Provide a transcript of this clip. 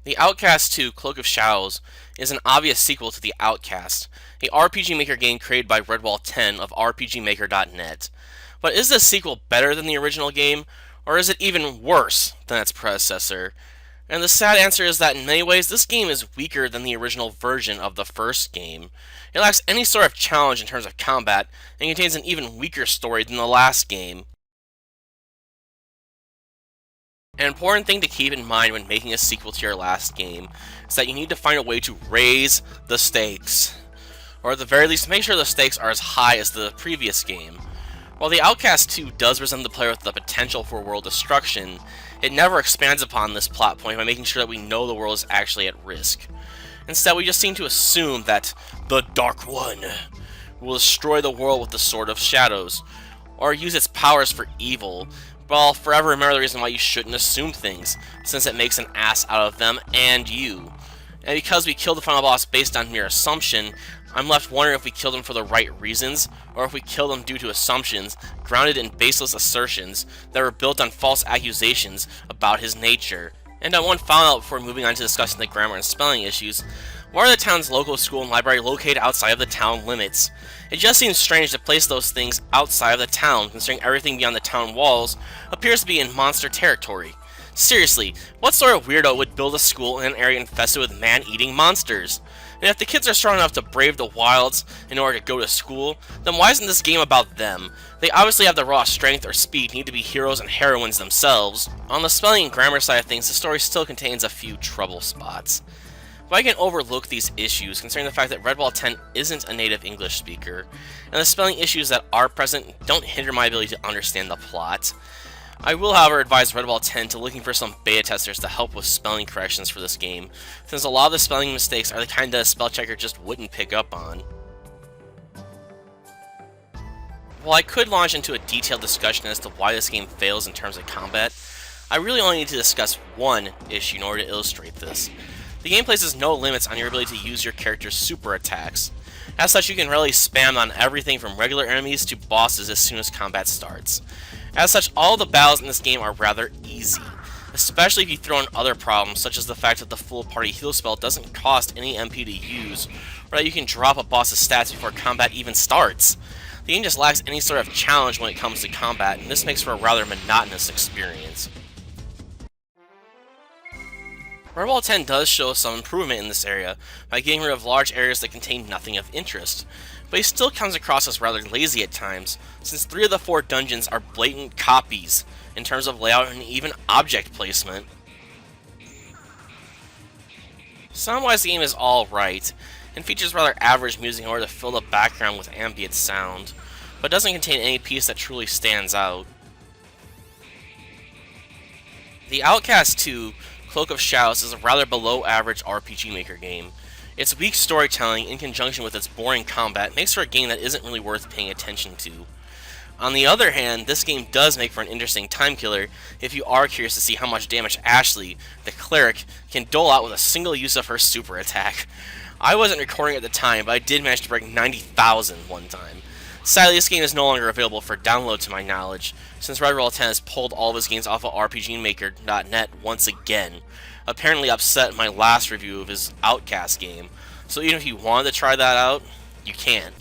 The OutCast 2 Cloak of Shadows is an obvious sequel to the OutCast, a RPG Maker game created by Redwall 10 of RPGmaker.net. But is this sequel better than the original game, or is it even worse than its predecessor? And the sad answer is that in many ways, this game is weaker than the original version of the first game. It lacks any sort of challenge in terms of combat, and contains an even weaker story than the last game. An important thing to keep in mind when making a sequel to your last game is that you need to find a way to raise the stakes. Or at the very least, make sure the stakes are as high as the previous game. While the Outcast 2 does present the player with the potential for world destruction, it never expands upon this plot point by making sure that we know the world is actually at risk. Instead, we just seem to assume that the Dark One will destroy the world with the Sword of Shadows, or use its powers for evil, but I'll forever remember the reason why you shouldn't assume things, since it makes an ass out of them and you. And because we killed the final boss based on mere assumption, I'm left wondering if we killed him for the right reasons, or if we killed him due to assumptions, grounded in baseless assertions, that were built on false accusations about his nature. And on one final note before moving on to discussing the grammar and spelling issues, why are the town's local school and library located outside of the town limits? It just seems strange to place those things outside of the town, considering everything beyond the town walls appears to be in monster territory. Seriously, what sort of weirdo would build a school in an area infested with man-eating monsters? And if the kids are strong enough to brave the wilds in order to go to school, then why isn't this game about them? They obviously have the raw strength or speed, need to be heroes and heroines themselves. On the spelling and grammar side of things, the story still contains a few trouble spots. But I can overlook these issues, considering the fact that Redwall 10 isn't a native English speaker, and the spelling issues that are present don't hinder my ability to understand the plot. I will, however, advise Redwall 10 to looking for some beta testers to help with spelling corrections for this game, since a lot of the spelling mistakes are the kind that a spell checker just wouldn't pick up on. While I could launch into a detailed discussion as to why this game fails in terms of combat, I really only need to discuss one issue in order to illustrate this. The game places no limits on your ability to use your character's super attacks. As such, you can really spam on everything from regular enemies to bosses as soon as combat starts. As such, all the battles in this game are rather easy, especially if you throw in other problems such as the fact that the full party heal spell doesn't cost any MP to use, or that you can drop a boss's stats before combat even starts. The game just lacks any sort of challenge when it comes to combat, and this makes for a rather monotonous experience. Redwall 10 does show some improvement in this area by getting rid of large areas that contain nothing of interest, but he still comes across as rather lazy at times, since 3 of the 4 dungeons are blatant copies in terms of layout and even object placement. Sound-wise, the game is alright, and features rather average music in order to fill the background with ambient sound, but doesn't contain any piece that truly stands out. The Outcast 2 Cloak of Shadows is a rather below-average RPG Maker game. Its weak storytelling, in conjunction with its boring combat, makes for a game that isn't really worth paying attention to. On the other hand, this game does make for an interesting time killer if you are curious to see how much damage Ashley, the cleric, can dole out with a single use of her super attack. I wasn't recording at the time, but I did manage to break 90,000 one time. Sadly, this game is no longer available for download to my knowledge, since Redwall 10 has pulled all of his games off of RPGmaker.net once again, apparently upset in my last review of his OutCast game, so even if you wanted to try that out, you can't.